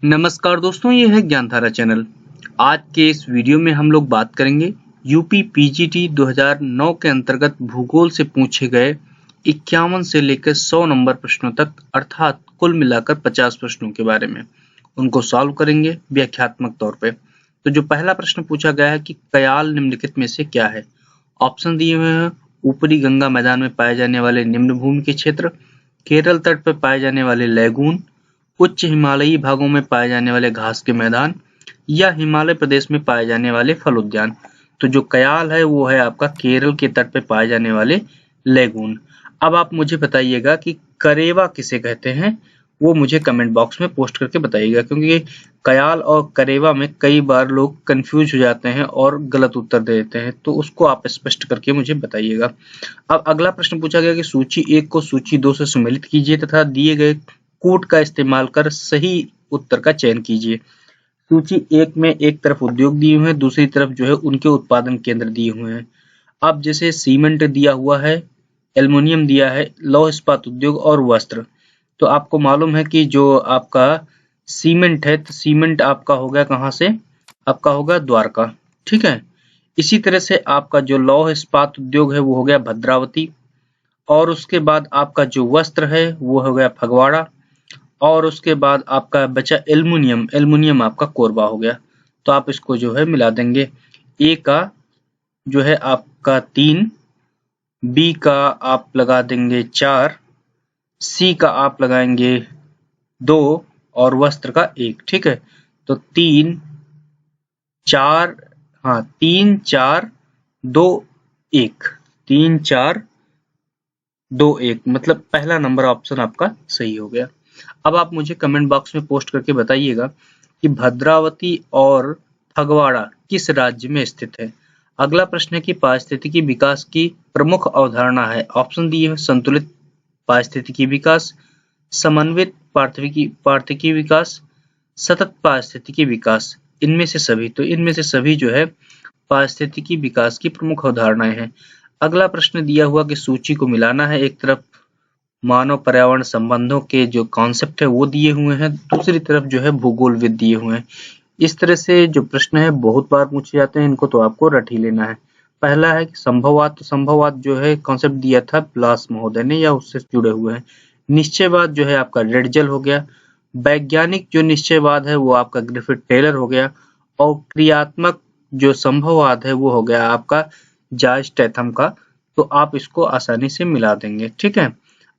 नमस्कार दोस्तों, ये है ज्ञानधारा चैनल। आज के इस वीडियो में हम लोग बात करेंगे यूपी पीजीटी 2009 के अंतर्गत भूगोल से पूछे गए 51 से लेकर 100 नंबर प्रश्नों तक, अर्थात कुल मिलाकर 50 प्रश्नों के बारे में। उनको सॉल्व करेंगे व्याख्यात्मक तौर पे। तो जो पहला प्रश्न पूछा गया है कि कयाल निम्नलिखित में से क्या है। ऑप्शन दिए हुए हैं: ऊपरी गंगा मैदान में पाए जाने वाले निम्न भूमि के क्षेत्र, केरल तट पर पाए जाने वाले लैगून, उच्च हिमालयी भागों में पाए जाने वाले घास के मैदान, या हिमालय प्रदेश में पाए जाने वाले फल उद्यान। तो जो कयाल है वो है आपका केरल के तट पे पाए जाने वाले लैगून। अब आप मुझे बताइएगा कि करेवा किसे कहते हैं, वो मुझे कमेंट बॉक्स में पोस्ट करके बताइएगा, क्योंकि कयाल और करेवा में कई बार लोग कंफ्यूज हो जाते हैं और गलत उत्तर दे देते हैं, तो उसको आप स्पष्ट करके मुझे बताइएगा। अब अगला प्रश्न पूछा गया कि सूची 1 को सूची 2 से सम्मिलित कीजिए तथा दिए गए कूट का इस्तेमाल कर सही उत्तर का चयन कीजिए। सूची 1 में एक तरफ उद्योग दिए हुए हैं, दूसरी तरफ जो है उनके उत्पादन केंद्र दिए हुए हैं। अब जैसे सीमेंट दिया हुआ है, एल्युमिनियम दिया है, लौह इस्पात उद्योग और वस्त्र। तो आपको मालूम है कि जो आपका सीमेंट है, तो सीमेंट आपका हो गया कहाँ से, आपका होगा द्वारका। ठीक है। इसी तरह से आपका जो लौह इस्पात उद्योग है वो हो गया भद्रावती, और उसके बाद आपका जो वस्त्र है वो हो गया फगवाड़ा, और उसके बाद आपका बचा एल्युमिनियम, एल्युमिनियम आपका कोरबा हो गया। तो आप इसको जो है मिला देंगे। ए का जो है आपका 3, बी का आप लगा देंगे 4, सी का आप लगाएंगे 2 और वस्त्र का 1। ठीक है। तो 3 4, हाँ 3 4 2 1, 3 4 2 1, मतलब पहला नंबर ऑप्शन आपका सही हो गया। अब आप मुझे कमेंट बॉक्स में पोस्ट करके बताइएगा कि भद्रावती और फगवाड़ा किस राज्य में स्थित है। अगला प्रश्न है कि पारिस्थितिकी विकास की प्रमुख अवधारणा है। ऑप्शन दिए हैं: संतुलित पारिस्थितिकी विकास, समन्वित पारिस्थितिकी विकास, सतत पारिस्थितिकी विकास। इनमें से सभी, तो इनमें से सभी जो है पारिस्थितिकी विकास की प्रमुख अवधारणाएं हैं। अगला प्रश्न दिया हुआ कि सूची को मिलाना है। एक तरफ मानव पर्यावरण संबंधों के जो कॉन्सेप्ट है वो दिए हुए हैं, दूसरी तरफ जो है भूगोलविद दिए हुए हैं। इस तरह से जो प्रश्न है बहुत बार पूछे जाते हैं, इनको तो आपको रट ही लेना है। पहला है कि संभववाद। तो संभववाद जो है कॉन्सेप्ट दिया था ब्लास महोदय ने, या उससे जुड़े हुए हैं। निश्चयवाद जो है आपका रेडजल हो गया। वैज्ञानिक जो निश्चयवाद है वो आपका ग्रिफिथ टेलर हो गया। और क्रियात्मक जो संभववाद है वो हो गया आपका जॉर्ज स्टैथम का। तो आप इसको आसानी से मिला देंगे। ठीक है।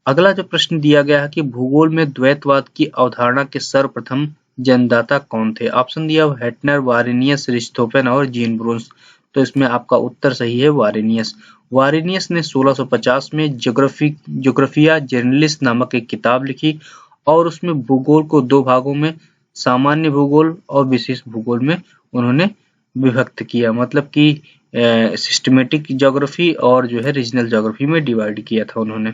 अगला जो प्रश्न दिया गया है कि भूगोल में द्वैतवाद की अवधारणा के सर्वप्रथम जन्मदाता कौन थे। ऑप्शन दिया हुआ हेटनर, वारेनियस, रिच्थोफेन और जीन ब्रून्स। तो इसमें आपका उत्तर सही है वारेनियस। वारेनियस ने 1650 में ज्योग्राफिया जनरलिस नामक एक किताब लिखी, और उसमें भूगोल को 2 भागों में, सामान्य भूगोल और विशेष भूगोल में उन्होंने विभक्त किया, मतलब कि सिस्टमेटिक ज्योग्राफी और जो है रीजनल ज्योग्राफी में डिवाइड किया था उन्होंने।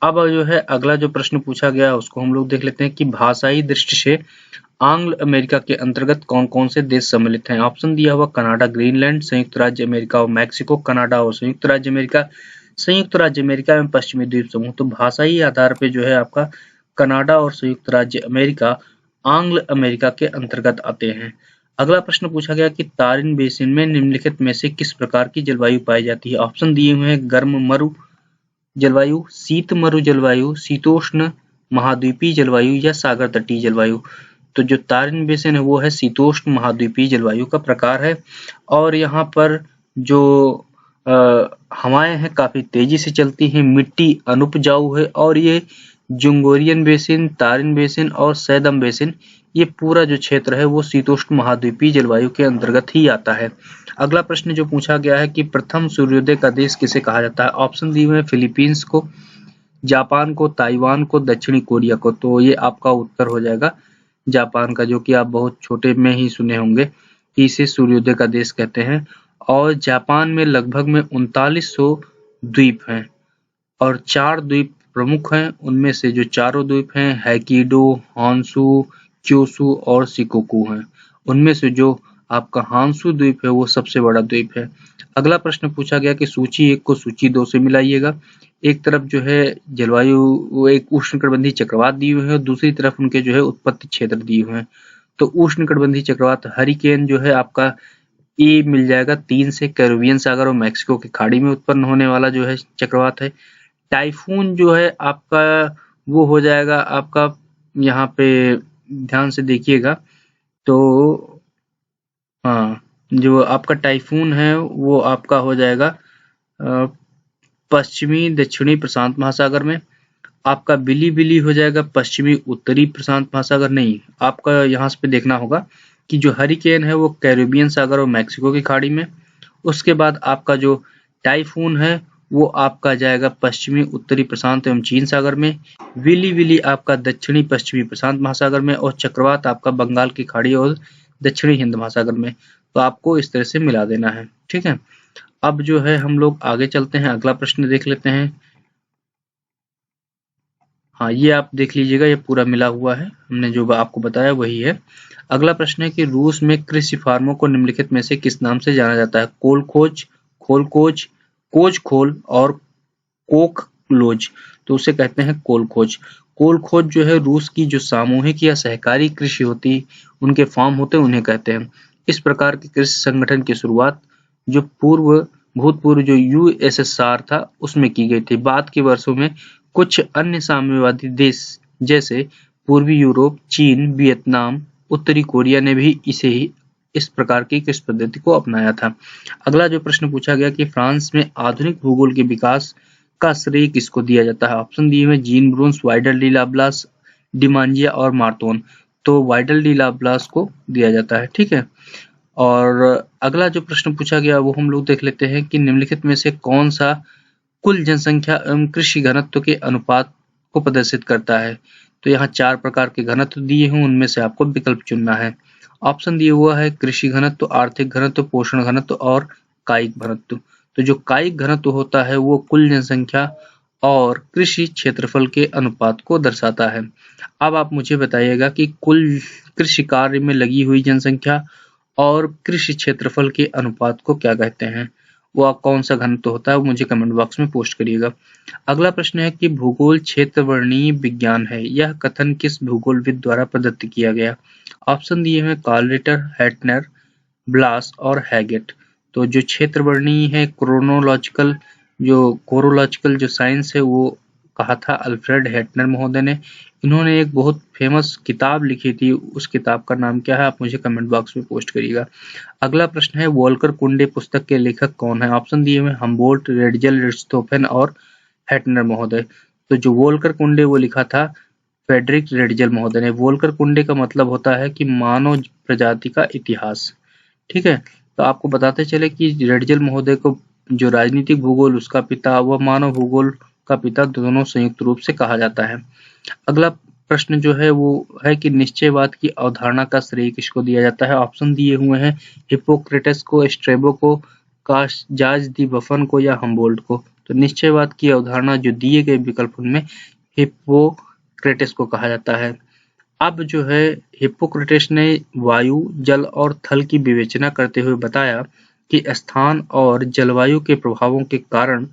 अब जो है अगला जो प्रश्न पूछा गया उसको हम लोग देख लेते हैं कि भाषाई दृष्टि से आंग्ल अमेरिका के अंतर्गत कौन कौन से देश सम्मिलित हैं। ऑप्शन दिया हुआ कनाडा, ग्रीनलैंड, संयुक्त राज्य अमेरिका और मैक्सिको। कनाडा और संयुक्त राज्य अमेरिका। संयुक्त राज्य अमेरिका में पश्चिमी द्वीप समूह। तो भाषाई आधार पे जो है आपका कनाडा और संयुक्त राज्य अमेरिका आंग्ल अमेरिका के अंतर्गत आते हैं। अगला प्रश्न पूछा गया कि तारिन बेसिन में निम्नलिखित में से किस प्रकार की जलवायु पाई जाती है। ऑप्शन दिए हुए हैं गर्म मरु जलवायु, शीत मरु जलवायु, शीतोष्ण महाद्वीपीय जलवायु या सागर तटीय जलवायु। तो जो तारिन बेसिन है वो है शीतोष्ण महाद्वीपीय जलवायु का प्रकार है, और यहाँ पर जो हवाएं हैं काफी तेजी से चलती हैं, मिट्टी अनुपजाऊ है, और ये जुंगोरियन बेसिन, तारिन बेसिन और सैदम बेसिन, ये पूरा जो क्षेत्र है वो शीतोष्ण महाद्वीपीय जलवायु के अंतर्गत ही आता है। अगला प्रश्न जो पूछा गया है कि प्रथम सूर्योदय का देश किसे कहा जाता है। ऑप्शन दिए हुए फिलीपींस को, जापान को, ताइवान को, दक्षिणी कोरिया को। तो ये आपका उत्तर हो जाएगा जापान का, जो कि आप बहुत छोटे में ही सुने होंगे कि इसे सूर्योदय का देश कहते हैं। और जापान में लगभग में 3900 द्वीप हैं, और 4 द्वीप प्रमुख हैं। उनमें से जो चारों द्वीप हैं हैकिडो, हॉन्शू, क्योशू और शिकोकू हैं। उनमें से जो आपका हांसू द्वीप है वो सबसे बड़ा द्वीप है। अगला प्रश्न पूछा गया कि सूची 1 को सूची 2 से मिलाइएगा। एक तरफ जो है जलवायु एक उष्णकटिबंधीय चक्रवात दिए हुए हैं, और दूसरी तरफ उनके जो है उत्पत्ति क्षेत्र दिए हुए हैं। तो उष्णकटिबंधीय चक्रवात हरिकेन जो है आपका ए मिल जाएगा 3 से कैरिबियन सागर और मैक्सिको की खाड़ी में उत्पन्न होने वाला जो है चक्रवात है। टाइफून जो है आपका वो हो जाएगा आपका, यहाँ पे ध्यान से देखिएगा तो हाँ, जो आपका टाइफून है वो आपका हो जाएगा पश्चिमी दक्षिणी प्रशांत महासागर में। आपका बिली हो जाएगा पश्चिमी उत्तरी प्रशांत महासागर। नहीं, आपका यहाँ पे देखना होगा कि जो हरिकेन है वो कैरिबियन सागर और मैक्सिको की खाड़ी में। उसके बाद आपका जो टाइफून है वो आपका जाएगा पश्चिमी उत्तरी प्रशांत एवं चीन सागर में। विली आपका दक्षिणी पश्चिमी प्रशांत महासागर में, और चक्रवात आपका बंगाल की खाड़ी और दक्षिणी हिंद महासागर में। तो आपको इस तरह से मिला देना है, ठीक है। अब जो है हम लोग आगे चलते हैं, अगला प्रश्न देख लेते हैं। हाँ, ये आप देख लीजिएगा, ये पूरा मिला हुआ है, हमने जो आपको बताया वही है। अगला प्रश्न है कि रूस में कृषि फार्मों को निम्नलिखित में से किस नाम से जाना जाता है? कोलखोज, खोलखोज, कोजखोल और कोखलोज। तो उसे कहते हैं कोलखोज। कोलखोज जो है रूस की जो सामूहिक या सहकारी कृषि होती, उनके फार्म होते हैं, उन्हें कहते हैं। इस प्रकार के कृषि संगठन की शुरुआत जो भूतपूर्व जो यूएसएसआर था उसमें की गई थी। बाद के वर्षों में कुछ अन्य साम्यवादी देश जैसे पूर्वी यूरोप, चीन, वियतनाम, उत्तरी कोरिया ने भी इस प्रकार की कृषि पद्धति को अपनाया था। अगला जो प्रश्न पूछा गया कि फ्रांस में आधुनिक भूगोल के विकास का श्रेय किसको दिया जाता है? ऑप्शन दिए हुए जीन ब्रून्स, वाइडल डी लाप्लास, डिमांजिया और मार्तोन। तो वाइडल डी लाप्लास को दिया जाता है, ठीक है। और अगला जो प्रश्न पूछा गया वो हम लोग देख लेते हैं कि निम्नलिखित में से कौन सा कुल जनसंख्या एवं कृषि घनत्व के अनुपात को प्रदर्शित करता है? तो यहाँ 4 प्रकार के घनत्व दिए हैं, उनमें से आपको विकल्प चुनना है। ऑप्शन दिया हुआ है कृषि घनत्व, आर्थिक घनत्व, पोषण घनत्व और कायिक घनत्व। तो जो कायिक घनत्व होता है वो कुल जनसंख्या और कृषि क्षेत्रफल के अनुपात को दर्शाता है। अब आप मुझे बताइएगा कि कुल कृषि कार्य में लगी हुई जनसंख्या और कृषि क्षेत्रफल के अनुपात को क्या कहते हैं? वो कौन सा घनत्व होता है, वो मुझे कमेंट बॉक्स में पोस्ट करिएगा। अगला प्रश्न है कि भूगोल क्षेत्रवर्णीय विज्ञान है, यह कथन किस भूगोलविद द्वारा प्रदत्त किया गया? ऑप्शन दिए हैं कार्ल रिटर, हैटनर, ब्लास और हैगेट। तो जो क्षेत्रवर्णीय है कोरोलॉजिकल जो साइंस है वो कहा था अल्फ्रेड हैटनर महोदय ने। इन्होंने एक बहुत फेमस किताब लिखी थी, उस किताब का नाम क्या है आप मुझे कमेंट बॉक्स में पोस्ट करिएगा। अगला प्रश्न है वोल्कर कुंडे पुस्तक के लेखक कौन है? ऑप्शन दिए हुए हम्बोल्ट, रेडजल, रिच्टहोफेन और हैटनर महोदय। तो जो वोल्कर कुंडे वो लिखा था फ्रेडरिक रेडजल महोदय ने। वोल्कर कुंडे का मतलब होता है कि मानव प्रजाति का इतिहास, ठीक है। तो आपको बताते चले कि रेडजल महोदय को जो राजनीतिक भूगोल उसका पिता व मानव भूगोल का पिता दोनों संयुक्त रूप से कहा जाता है। अगला प्रश्न जो है वो है कि निश्चयवाद की अवधारणा का श्रेय किसको दिया जाता है? ऑप्शन दिए हुए हैं हिप्पोक्रेटस को, स्ट्रेबो को, जॉर्ज दी बफन को या हम्बोल्ट को। तो निश्चयवाद की अवधारणा जो दिए गए विकल्प उनमें हिप्पोक्रेटस को कहा जाता है। अब जो है हिप्पोक्रेटस ने वायु, जल और थल की विवेचना करते हुए बताया कि स्थान और जलवायु के प्रभावों के कारण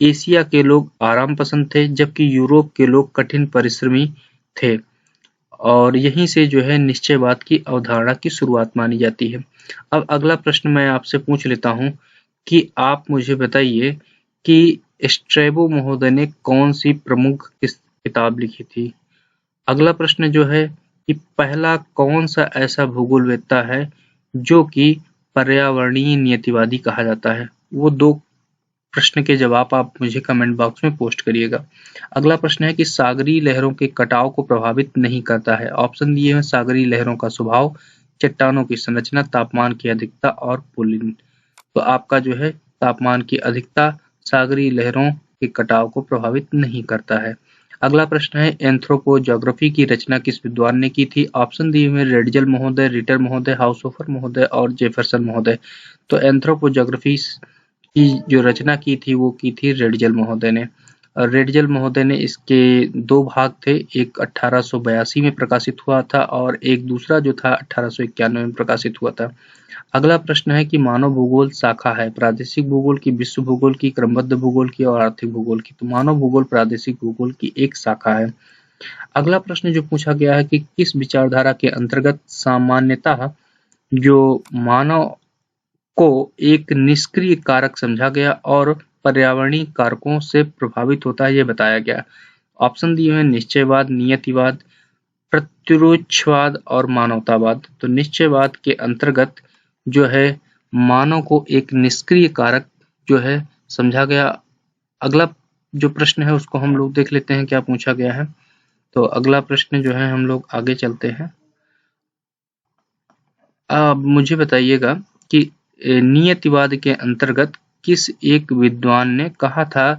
एशिया के लोग आराम पसंद थे, जबकि यूरोप के लोग कठिन परिश्रमी थे। और यहीं से जो है निश्चयवाद की अवधारणा की शुरुआत मानी जाती है। अब अगला प्रश्न मैं आपसे पूछ लेता हूं कि आप मुझे बताइए कि स्ट्रैबो महोदय ने कौन सी प्रमुख किताब लिखी थी? अगला प्रश्न जो है कि पहला कौन सा ऐसा भूगोलवेत्ता है जो कि पर्यावरणीय नियतिवादी कहा जाता है? वो 2 प्रश्न के जवाब आप मुझे कमेंट बॉक्स में पोस्ट करिएगा। अगला प्रश्न है कि सागरीय लहरों के कटाव को प्रभावित नहीं करता है। ऑप्शन दिए हैं सागरीय लहरों का स्वभाव, चट्टानों की संरचना, तापमान की अधिकता और पुलिन। तो आपका जो है तापमान की अधिकता सागरीय लहरों के कटाव को प्रभावित नहीं करता है। अगला प्रश्न है एंथ्रोपोजोग्राफी की रचना किस विद्वान ने की थी? ऑप्शन दिए हुए रेडजल महोदय, रिटर महोदय, हाउसहोफर महोदय और जेफरसन महोदय। तो एंथ्रोपोजोग्राफी की जो रचना की थी वो की थी रेडजल महोदय ने। और रेडजल महोदय ने इसके 2 भाग थे, एक 1882 में प्रकाशित हुआ था और एक दूसरा जो था 1891 में प्रकाशित हुआ था। अगला प्रश्न है कि मानव भूगोल शाखा है प्रादेशिक भूगोल की, विश्व भूगोल की, क्रमबद्ध भूगोल की और आर्थिक भूगोल की। तो मानव भूगोल प्रादेशिक भूगोल की एक शाखा है। अगला प्रश्न जो पूछा गया है कि किस विचारधारा के अंतर्गत सामान्यतः जो मानव को एक निष्क्रिय कारक समझा गया और पर्यावरणीय कारकों से प्रभावित होता है, यह बताया गया। ऑप्शन दिए हुए निश्चयवाद, नियतिवाद, प्रत्युरोचवाद और मानवतावाद। तो निश्चयवाद के अंतर्गत जो है मानव को एक निष्क्रिय कारक जो है समझा गया। अगला जो प्रश्न है उसको हम लोग देख लेते हैं क्या पूछा गया है। तो अगला प्रश्न जो है हम लोग आगे चलते हैं। अब मुझे बताइएगा कि नियतिवाद के अंतर्गत किस एक विद्वान ने कहा था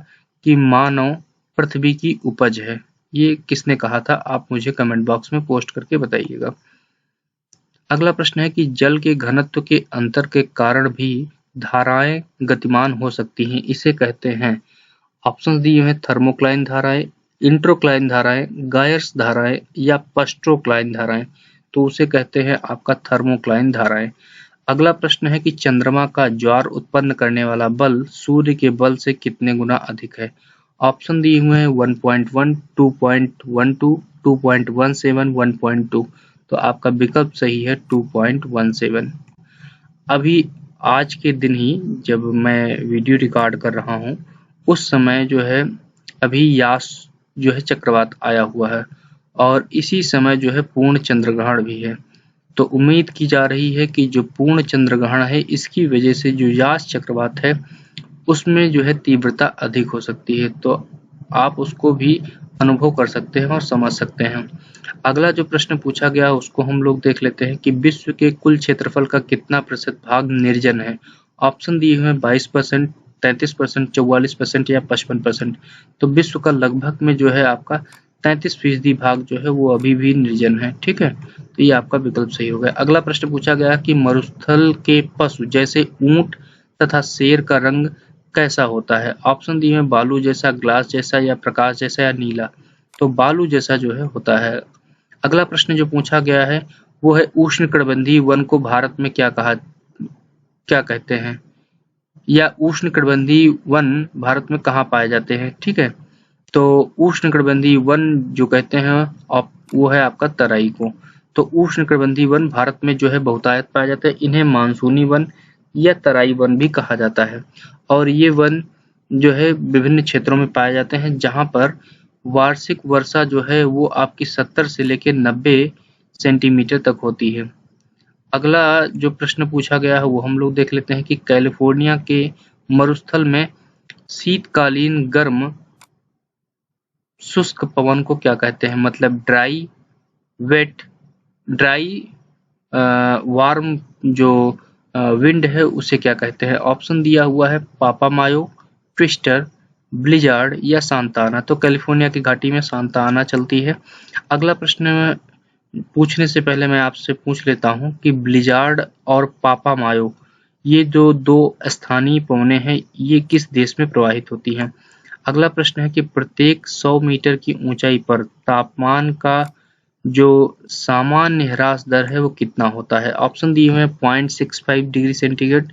कि मानव पृथ्वी की उपज है? ये किसने कहा था? आप मुझे कमेंट बॉक्स में पोस्ट करके बताइएगा। अगला प्रश्न है कि जल के घनत्व के अंतर के कारण भी धाराएं गतिमान हो सकती हैं, इसे कहते हैं। ऑप्शन दिए हैं थर्मोक्लाइन धाराएं, इंट्रोक्लाइन धाराएं, गायर्स धाराएं या पस्ट्रोक्लाइन धाराएं। तो उसे कहते हैं आपका थर्मोक्लाइन धाराएं। अगला प्रश्न है कि चंद्रमा का ज्वार उत्पन्न करने वाला बल सूर्य के बल से कितने गुना अधिक है? ऑप्शन दिए हुए हैं 1.1, 2.12, 2.17, 1.2। तो आपका विकल्प सही है 2.17। अभी आज के दिन ही जब मैं वीडियो रिकॉर्ड कर रहा हूँ उस समय जो है अभी यास जो है चक्रवात आया हुआ है और इसी समय जो है पूर्ण चंद्रग्रहण भी है। तो उम्मीद की जा रही है कि जो पूर्ण चंद्रग्रहण है इसकी वजह से जो यास चक्रवात है उसमें जो है तीव्रता अधिक हो सकती है। तो आप उसको भी अनुभव कर सकते हैं और समझ सकते हैं। अगला जो प्रश्न पूछा गया उसको हम लोग देख लेते हैं कि विश्व के कुल क्षेत्रफल का कितना प्रतिशत भाग निर्जन है? ऑप्शन दिए हुए हैं 22%, 33%, 44% या 55%। तो विश्व का लगभग में जो है आपका 33% भाग जो है वो अभी भी निर्जन है। ठीक है, तो ये आपका विकल्प सही हो गया। अगला प्रश्न पूछा गया कि मरुस्थल के पशु जैसे ऊंट तथा शेर का रंग कैसा होता है? ऑप्शन दिए हैं बालू जैसा, ग्लास जैसा या प्रकाश जैसा या नीला। तो बालू जैसा जो है होता है। अगला प्रश्न जो पूछा गया है वो है उष्णकटिबंधीय वन को भारत में क्या कहते हैं, या उष्णकटिबंधीय वन भारत में कहाँ पाए जाते हैं? ठीक है, तो उष्णकटिबंधीय वन जो कहते हैं वो है आपका तराई को। तो उष्णकटिबंधीय वन भारत में जो है बहुतायत पाए जाते हैं। इन्हें मानसूनी वन या तराई वन भी कहा जाता है और ये वन जो है विभिन्न क्षेत्रों में पाए जाते हैं जहां पर वार्षिक वर्षा जो है वो आपकी 70 से लेकर 90 सेंटीमीटर तक होती है। अगला जो प्रश्न पूछा गया है वो हम लोग देख लेते हैं कि कैलिफोर्निया के मरुस्थल में शीतकालीन गर्म शुष्क पवन को क्या कहते हैं? मतलब ड्राई, वेट, ड्राई वार्म जो विंड है उसे क्या कहते हैं? ऑप्शन दिया हुआ है पापामायो, ट्विस्टर, ब्लिजार्ड या सांताना। तो कैलिफोर्निया की घाटी में सांताना चलती है। अगला प्रश्न पूछने से पहले मैं आपसे पूछ लेता हूं कि ब्लिजार्ड और पापामायो ये जो दो स्थानीय पवनें हैं ये किस देश में प्रवाहित होती हैं? अगला प्रश्न है कि प्रत्येक 100 मीटर की ऊंचाई पर तापमान का जो सामान्य ह्रास दर है वो कितना होता है? ऑप्शन दिए हुए हैं 0.65 degree centigrade,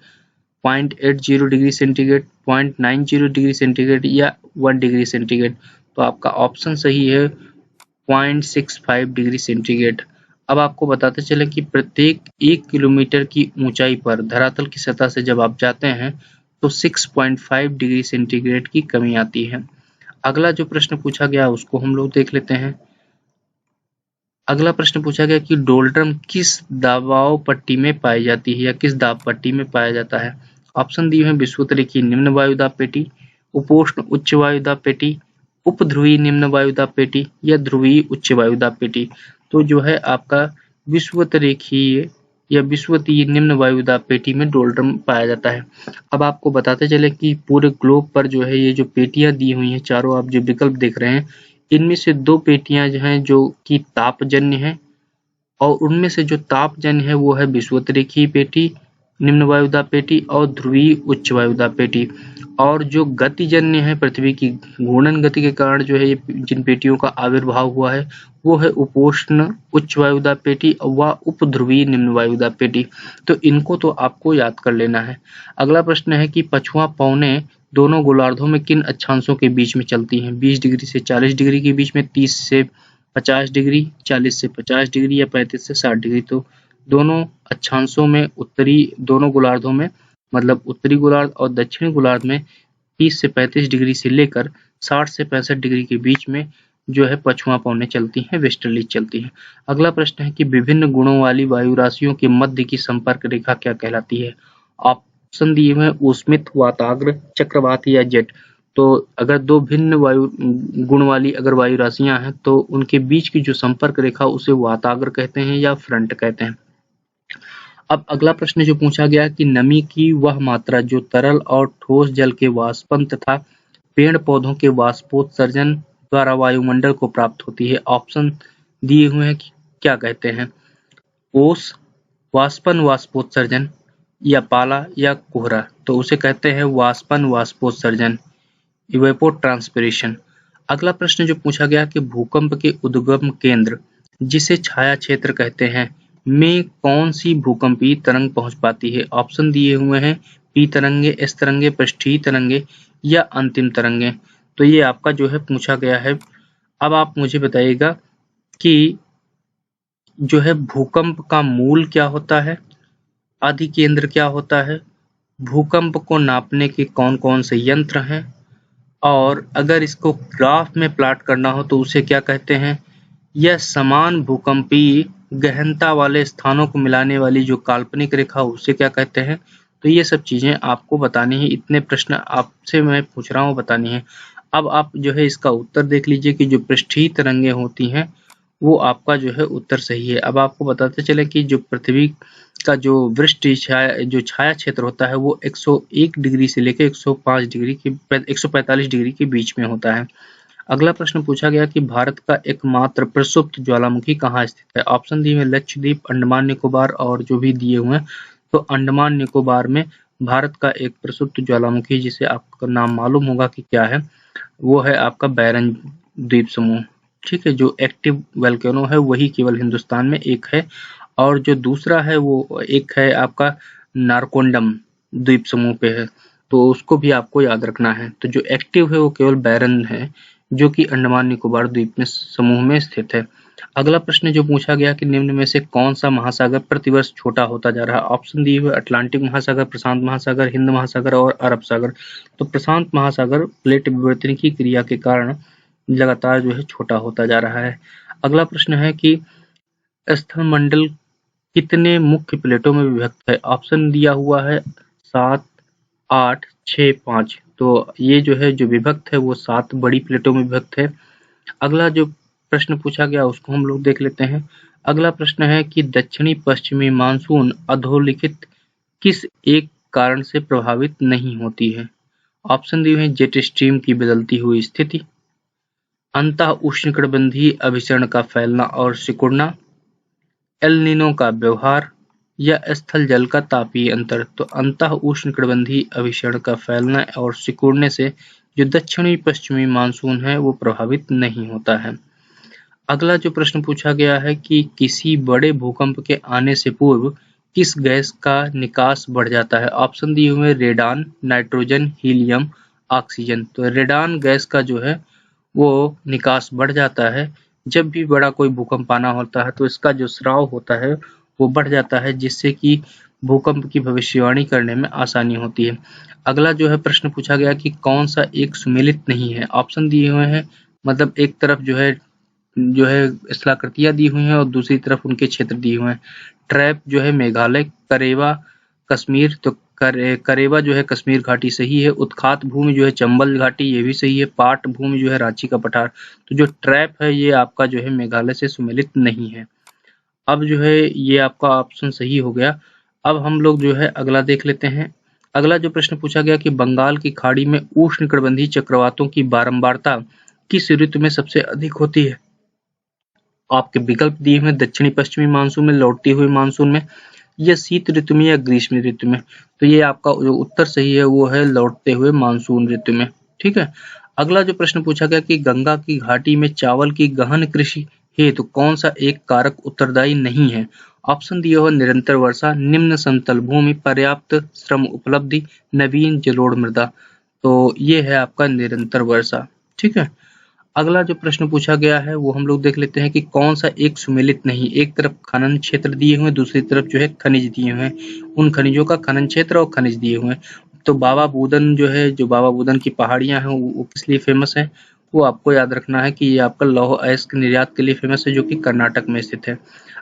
0.80 degree centigrade, 0.90 degree centigrade या 1 डिग्री सेंटीग्रेड। तो आपका ऑप्शन सही है 0.65 डिग्री सेंटीग्रेड। अब आपको बताते चले कि प्रत्येक 1 किलोमीटर की ऊंचाई पर धरातल की सतह से जब आप जाते हैं तो 6.5 डिग्री सेंटीग्रेड की कमी आती है। अगला जो प्रश्न पूछा गया उसको हम लोग देख लेते हैं। अगला प्रश्न पूछा गया कि डोलड्रम किस दबाव पट्टी में पाई जाती है या किस दाब पट्टी में पाया जाता है? ऑप्शन दिए हैं विषुवत-रेखीय निम्न वायुदाब पेटी, उपोष्ण उच्च वायुदाब पेटी, उपध्रुवीय निम्न वायुदाब पेटी या ध्रुवीय उच्च वायुदाब पेटी। तो जो है आपका विषुवत-रेखीय या विषुवतीय निम्न वायुदाब पेटी में डोलड्रम पाया जाता है। अब आपको बताते चले कि पूरे ग्लोब पर जो है ये जो पेटियां दी हुई हैं चारों आप जो विकल्प देख रहे हैं इनमें से 2 पेटियां जो हैं जो कि तापजन्य हैं और उनमें से जो तापजन्य है वो है विषुवत-रेखीय पेटी, निम्न वायुदाब पेटी और ध्रुवीय उच्च वायुदाब पेटी। और जो गतिजन्य है पृथ्वी की घूर्णन गति के कारण जो है ये जिन पेटियों का आविर्भाव हुआ है वो है उपोष्ण उच्च वायुदाब पेटी व उपध्रुवीय निम्न वायुदाब पेटी। तो इनको तो आपको याद कर लेना है। अगला प्रश्न है कि पछुआ पवनें दोनों गोलार्धों में किन अक्षांशों के बीच में चलती हैं? 20 डिग्री से 40 डिग्री के बीच में, 30 से 50 डिग्री, 40 से 50 डिग्री या 35 से 60 डिग्री। तो दोनों अक्षांशों में दोनों गोलार्धों में मतलब उत्तरी गोलार्ध और दक्षिणी गोलार्ध में 30 से 35 डिग्री से लेकर 60 से 65 डिग्री के बीच में जो है पछुआ पवनें चलती हैं, वेस्टर्लीज चलती हैं। अगला प्रश्न है कि विभिन्न गुणों वाली वायु राशियों के मध्य की संपर्क रेखा क्या कहलाती है? ऑप्शन दिए हुए हैं ऊष्मित, वाताग्र, चक्रवाती या जेट। तो अगर दो भिन्न वायु गुण वाली अगर वायु राशियां हैं तो उनके बीच की जो संपर्क रेखा उसे वाताग्र कहते हैं या फ्रंट कहते हैं। अब अगला प्रश्न जो पूछा गया कि नमी की वह मात्रा जो तरल और ठोस जल के वाष्पन तथा पेड़ पौधों के वाष्पोत्सर्जन द्वारा वायुमंडल को प्राप्त होती है। ऑप्शन दिए हुए हैं कि क्या कहते हैं? ओस, वाष्पन वाष्पोत्सर्जन या पाला या कोहरा। तो उसे कहते हैं वाष्पन वाष्पोत्सर्जन, इवेपोट्रांसपिरेशन। अगला प्रश्न जो पूछा गया कि भूकंप के उद्गम केंद्र जिसे छाया क्षेत्र कहते हैं में कौन सी भूकंपीय तरंग पहुंच पाती है? ऑप्शन दिए हुए हैं पी तरंगे, एस तरंगे, पृष्ठीय तरंगे या अंतिम तरंगे। तो ये आपका जो है पूछा गया है। अब आप मुझे बताइएगा कि जो है भूकंप का मूल क्या होता है, अधिकेंद्र क्या होता है, भूकंप को नापने के कौन कौन से यंत्र हैं, और अगर इसको ग्राफ में प्लॉट करना हो तो उसे क्या कहते हैं, यह समान भूकंपीय गहनता वाले स्थानों को मिलाने वाली जो काल्पनिक रेखा उसे क्या कहते हैं। तो ये सब चीजें आपको बतानी है, इतने प्रश्न आपसे मैं पूछ रहा हूँ बतानी है। अब आप जो है इसका उत्तर देख लीजिए कि जो पृष्ठीय तरंगे होती हैं वो आपका जो है उत्तर सही है। अब आपको बताते चले कि जो पृथ्वी का जो छाया क्षेत्र होता है वो 101 डिग्री से लेकर 145 डिग्री के बीच में होता है। अगला प्रश्न पूछा गया कि भारत का एकमात्र प्रसुप्त ज्वालामुखी कहाँ स्थित है? ऑप्शन दिए हुए लक्षद्वीप, अंडमान निकोबार और जो भी दिए हुए हैं। तो अंडमान निकोबार में भारत का एक प्रसुप्त ज्वालामुखी जिसे आपका नाम मालूम होगा कि क्या है, वो है आपका बैरन द्वीप समूह। ठीक है, जो एक्टिव वोल्केनो है वही केवल हिंदुस्तान में एक है, और जो दूसरा है वो एक है आपका नारकोंडम द्वीप समूह पे है, तो उसको भी आपको याद रखना है। तो जो एक्टिव है वो केवल बैरन है जो कि अंडमान निकोबार द्वीप में समूह में स्थित है। अगला प्रश्न जो पूछा गया कि निम्न में से कौन सा महासागर प्रतिवर्ष छोटा होता जा रहा है? ऑप्शन दिए हुए अटलांटिक महासागर, प्रशांत महासागर, हिंद महासागर और अरब सागर। तो प्रशांत महासागर प्लेट विवर्तन की क्रिया के कारण लगातार जो है छोटा होता जा रहा है। अगला प्रश्न है कि स्थलमंडल कितने मुख्य प्लेटों में विभक्त है? ऑप्शन दिया हुआ है 7, 8, 6, 5। तो ये जो है जो विभक्त है वो 7 बड़ी प्लेटों में विभक्त है। अगला जो प्रश्न पूछा गया उसको हम लोग देख लेते हैं। अगला प्रश्न है कि दक्षिणी पश्चिमी मानसून अधोलिखित किस एक कारण से प्रभावित नहीं होती है? ऑप्शन दिए हैं जेट स्ट्रीम की बदलती हुई स्थिति, अंतः उष्णकटिबंधीय अभिसरण का फैलना और सिकुड़ना, एल नीनो का व्यवहार या स्थल जल का तापीय अंतर। तो अंतः उष्णकटिबंधीय अभिसरण का फैलना और सिकुड़ने से जो दक्षिणी पश्चिमी मानसून है वो प्रभावित नहीं होता है। अगला जो प्रश्न पूछा गया है कि किसी बड़े भूकंप के आने से पूर्व किस गैस का निकास बढ़ जाता है? ऑप्शन दिए हुए रेडान, नाइट्रोजन, हीलियम, ऑक्सीजन। तो रेडान गैस का जो है वो निकास बढ़ जाता है जब भी बड़ा कोई भूकंप आना होता है, तो इसका जो स्राव होता है वो बढ़ जाता है जिससे कि भूकंप की भविष्यवाणी करने में आसानी होती है। अगला जो है प्रश्न पूछा गया कि कौन सा एक सुमेलित नहीं है? ऑप्शन दिए हुए हैं मतलब एक तरफ जो है स्थलाकृतियां दी हुई हैं और दूसरी तरफ उनके क्षेत्र दिए हुए हैं। ट्रैप जो है मेघालय, करेवा कश्मीर, तो करेवा जो है कश्मीर घाटी सही है। उत्खात भूमि जो है चंबल घाटी, ये भी सही है। पाट भूमि जो है रांची का पठार। तो जो ट्रैप है ये आपका जो है मेघालय से सुमेलित नहीं है। अब जो है ये आपका ऑप्शन सही हो गया। अब हम लोग जो है अगला देख लेते हैं। अगला जो प्रश्न पूछा गया कि बंगाल की खाड़ी में उष्णकटिबंधीय चक्रवातों की बारंबारता किस ऋतु में सबसे अधिक होती है? आपके विकल्प दिए हुए दक्षिणी पश्चिमी मानसून में, लौटती हुई मानसून में, या शीत ऋतु में या ग्रीष्म ऋतु में। तो ये आपका जो उत्तर सही है वो है लौटते हुए मानसून ऋतु में। ठीक है। अगला जो प्रश्न पूछा गया कि गंगा की घाटी में चावल की गहन कृषि हेतु कौन सा एक कारक उत्तरदायी नहीं है? ऑप्शन दिया हुआ निरंतर वर्षा, निम्न समतल भूमि, पर्याप्त श्रम उपलब्धि, नवीन जलोढ़ मृदा। तो ये है आपका निरंतर वर्षा। ठीक है। अगला जो प्रश्न पूछा गया है वो हम लोग देख लेते हैं कि कौन सा एक सुमेलित नहीं, एक तरफ खनन क्षेत्र दिए हुए हैं, दूसरी तरफ जो है खनिज दिए हुए हैं, उन खनिजों का खनन क्षेत्र और खनिज दिए हुए हैं। तो बाबा बूदन जो है, जो बाबा बूदन की पहाड़ियां हैं वो किस लिए फेमस है, वो आपको याद रखना है कि ये आपका लौह अयस्क निर्यात के लिए फेमस है, जो कि कर्नाटक में स्थित है।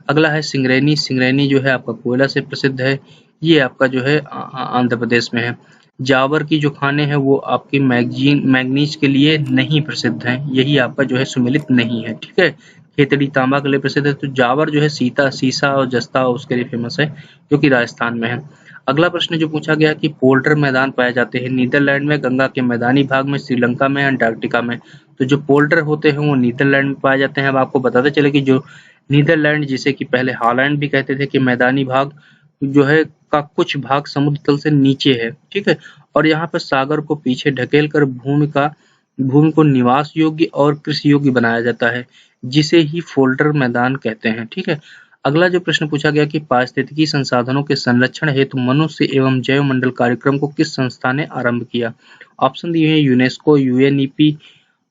अगला है सिंगरैनी, सिंगरैनी जो है आपका कोयला से प्रसिद्ध है, ये आपका जो है आंध्र प्रदेश में है। जावर की जो खाने हैं वो आपकी मैग्नीज के लिए नहीं प्रसिद्ध हैं, यही आपका जो है सुमेलित नहीं है, ठीक है। खेतड़ी तांबा के लिए प्रसिद्ध है, तो जावर जो है सीसा और जस्ता उसके लिए फेमस है, जो कि राजस्थान में है। अगला प्रश्न जो पूछा गया कि पोल्टर मैदान पाए जाते हैं नीदरलैंड में, गंगा के मैदानी भाग में, श्रीलंका में, अंटार्कटिका में। तो जो पोल्टर होते हैं वो नीदरलैंड में पाए जाते हैं। अब आपको बताते चले कि जो नीदरलैंड, जिसे कि पहले हॉलैंड भी कहते थे, कि मैदानी भाग जो है का कुछ भाग समुद्र तल से नीचे है, ठीक है, और यहाँ पर सागर को पीछे ढकेल कर भूमि को निवास योग्य और कृषि योग्य बनाया जाता है, जिसे ही फोल्डर मैदान कहते हैं, ठीक है। अगला जो प्रश्न पूछा गया कि पारिस्थितिकी संसाधनों के संरक्षण हेतु मनुष्य एवं जैव मंडल कार्यक्रम को किस संस्था ने आरंभ किया। ऑप्शन दिए हैं यूनेस्को, यूएनईपी,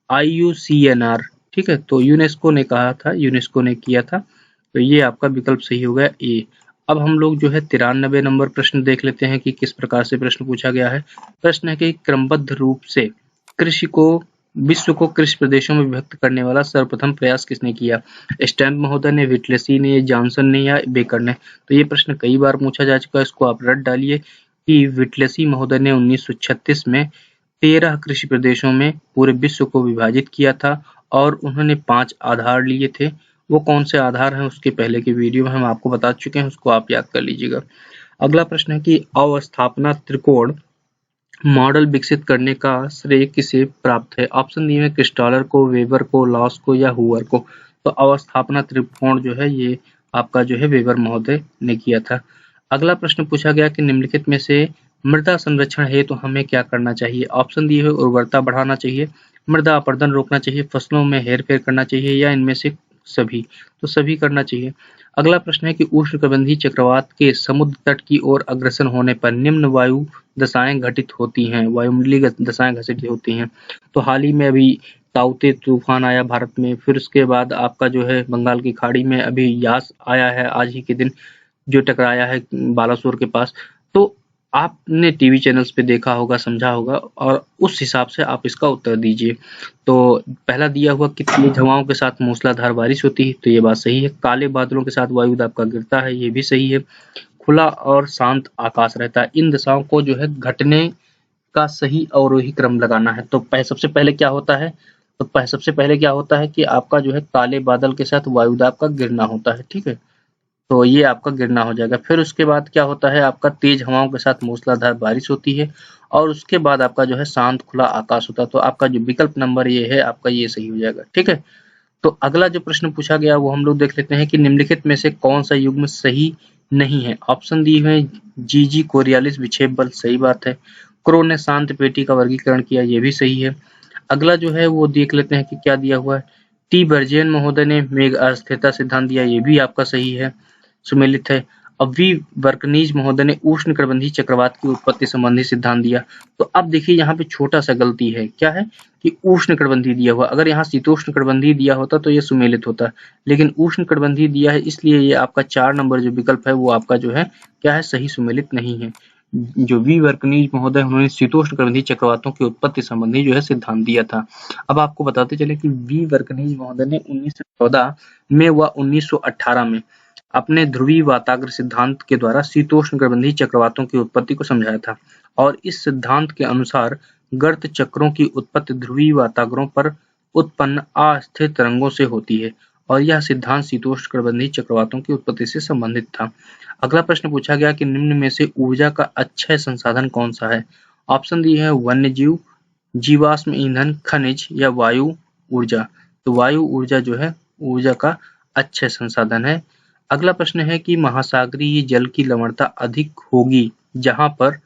IUCNR, ठीक है। तो यूनेस्को ने कहा था, यूनेस्को ने किया था, तो ये आपका विकल्प सही हो गया ए। अब हम लोग जो है 93 नंबर प्रश्न देख लेते हैं कि किस प्रकार से प्रश्न पूछा गया है। प्रश्न है कि क्रमबद्ध रूप से विश्व को कृषि प्रदेशों में विभक्त करने वाला सर्वप्रथम प्रयास किसने किया। स्टैम्प महोदय ने, विटलेसी ने, जॉनसन ने या बेकर ने। तो ये प्रश्न कई बार पूछा जा चुका है, इसको आप रट डालिए कि विटलेसी महोदय ने 1936 में 13 कृषि प्रदेशों में पूरे विश्व को विभाजित किया था, और उन्होंने 5 आधार लिए थे। वो कौन से आधार हैं उसके पहले की वीडियो में हम आपको बता चुके हैं, उसको आप याद कर लीजिएगा। अगला प्रश्न है कि अवस्थापना त्रिकोण मॉडल विकसित करने का श्रेय किसे प्राप्त है। ऑप्शन दिए हैं क्रिस्टॉलर को, वेबर को, लॉस को या हुअर को। तो अवस्थापना त्रिकोण जो है ये आपका जो है वेबर महोदय ने किया था। अगला प्रश्न पूछा गया कि निम्नलिखित में से मृदा संरक्षण हेतु तो हमें क्या करना चाहिए। ऑप्शन दिए हुए उर्वरता बढ़ाना चाहिए, मृदा अपरदन रोकना चाहिए, फसलों में हेरफेर करना चाहिए, या इनमें से सभी। तो सभी करना चाहिए। अगला प्रश्न है कि उष्णकटिबंधीय चक्रवात के समुद्र तट की ओर अग्रसर होने पर निम्न वायु दशाएं घटित होती हैं, वायुमंडलीय दशाएं घटित होती हैं। तो हाल ही में अभी ताउते तूफान आया भारत में, फिर उसके बाद आपका जो है बंगाल की खाड़ी में अभी यास आया है आज ही के दिन, जो टकराया है बालासोर के पास। तो आपने टीवी चैनल्स पे देखा होगा, समझा होगा, और उस हिसाब से आप इसका उत्तर दीजिए। तो पहला दिया हुआ कि तेज हवाओं के साथ मूसलाधार बारिश होती है, तो ये बात सही है। काले बादलों के साथ वायुदाब का गिरता है, ये भी सही है। खुला और शांत आकाश रहता है। इन दशाओं को जो है घटने का सही अवरोही क्रम लगाना है। तो सबसे पहले क्या होता है, सबसे पहले क्या होता है कि आपका जो है काले बादल के साथ वायुदाब का गिरना होता है, ठीक है। तो ये आपका गिरना हो जाएगा। फिर उसके बाद क्या होता है, आपका तेज हवाओं के साथ मूसलाधार बारिश होती है, और उसके बाद आपका जो है शांत खुला आकाश होता है। तो आपका जो विकल्प नंबर ये है आपका ये सही हो जाएगा, ठीक है। तो अगला जो प्रश्न पूछा गया वो हम लोग देख लेते हैं कि निम्नलिखित में से कौन सा युग्म सही नहीं है। ऑप्शन दिए हुए हैं जीजी कोरियालिस विक्षेप बल, सही बात है। क्रो ने शांत पेटी का वर्गीकरण किया, ये भी सही है। अगला जो है वो देख लेते हैं कि क्या दिया हुआ है। टी बर्जेन महोदय ने मेघ अस्थिरता सिद्धांत दिया, ये भी आपका सही है, सुमेलित है। अब वी वर्कनीज महोदय ने उष्णकटिबंधीय चक्रवात की उत्पत्ति संबंधी सिद्धांत दिया। तो अब देखिए यहाँ पे छोटा सा गलती है, क्या है कि उष्णकटिबंधीय दिया हुआ, अगर यहाँ शीतोष्णकटिबंधीय दिया होता तो ये सुमेलित होता, लेकिन उष्णकटिबंधीय दिया है, इसलिए ये आपका 4 नंबर जो विकल्प है वो आपका जो है क्या है, सही सुमेलित नहीं है। जो वी वर्कनीज महोदय उन्होंने शीतोष्णकटिबंधीय चक्रवातों की उत्पत्ति संबंधी जो है सिद्धांत दिया था। अब आपको बताते चले कि वी वर्कनीज महोदय ने 1914 में व 1918 में अपने ध्रुवीय वाताग्र सिद्धांत के द्वारा शीतोष्णकटिबंधीय चक्रवातों की उत्पत्ति को समझाया था, और इस सिद्धांत के अनुसार गर्त चक्रों की उत्पत्ति ध्रुवीय वाताग्रों पर उत्पन्न अस्थिर तरंगों से होती है, और यह सिद्धांत शीतोष्णकटिबंधीय चक्रवातों की उत्पत्ति से संबंधित था। अगला प्रश्न पूछा गया कि निम्न में से ऊर्जा का अक्षय संसाधन कौन सा है। ऑप्शन दिए हैं वन्यजीव, जीवाश्म ईंधन, खनिज या वायु ऊर्जा। तो वायु ऊर्जा जो है ऊर्जा का अक्षय संसाधन है। अगला प्रश्न है कि महासागरीय जल की लवणता अधिक होगी जहां पर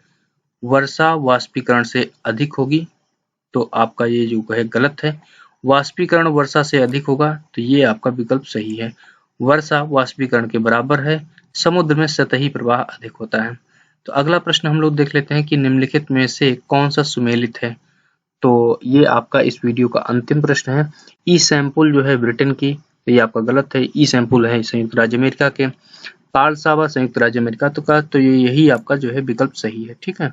वर्षा वाष्पीकरण से अधिक होगी। तो आपका ये जो है गलत है, वाष्पीकरण वर्षा से अधिक होगा, तो ये आपका विकल्प सही है। वर्षा वाष्पीकरण के बराबर है, समुद्र में सतही प्रवाह अधिक होता है। तो अगला प्रश्न हम लोग देख लेते हैं कि निम्नलिखित में से कौन सा सुमेलित है। तो ये आपका इस वीडियो का अंतिम प्रश्न है। ई सैंपल जो है ब्रिटेन की, ये आपका गलत है। ई सैंपल है संयुक्त राज्य अमेरिका के। कार्ल सावा संयुक्त राज्य अमेरिका तो ये यही आपका जो है विकल्प सही है। ठीक है।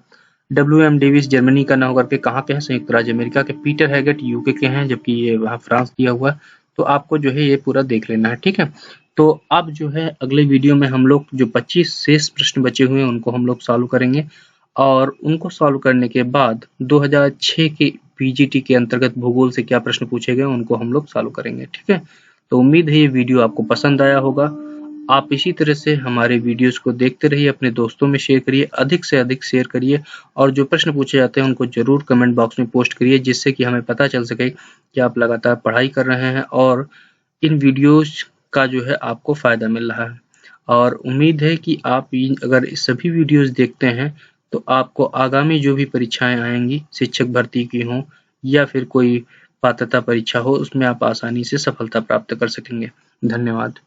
WM डेविस जर्मनी का ना होकर के कहाँ के हैं? संयुक्त राज्य अमेरिका के। पीटर हैगेट यूके के हैं, जबकि ये वहाँ फ्रांस दिया हुआ है। तो आपको जो है ये पूरा देख लेना है। ठीक है। तो अब जो है अगले वीडियो में हम लोग जो 25 शेष प्रश्न बचे हुए हैं उनको हम लोग सॉल्व करेंगे, और उनको सॉल्व करने के बाद 2006 के पीजीटी के अंतर्गत भूगोल से क्या प्रश्न पूछे गए उनको हम लोग सॉल्व करेंगे। ठीक है। तो उम्मीद है ये वीडियो आपको पसंद आया होगा। आप इसी तरह से हमारे वीडियोस को देखते रहिए, अपने दोस्तों में शेयर करिए, अधिक से अधिक शेयर करिए, और जो प्रश्न पूछे जाते हैं उनको जरूर कमेंट बॉक्स में पोस्ट करिए, जिससे कि हमें पता चल सके कि आप लगातार पढ़ाई कर रहे हैं और इन वीडियोस का जो है आपको फायदा मिल रहा है। और उम्मीद है कि आप अगर सभी वीडियोस देखते हैं तो आपको आगामी जो भी परीक्षाएं आएंगी, शिक्षक भर्ती की हो या फिर कोई पात्रता परीक्षा हो, उसमें आप आसानी से सफलता प्राप्त कर सकेंगे। धन्यवाद।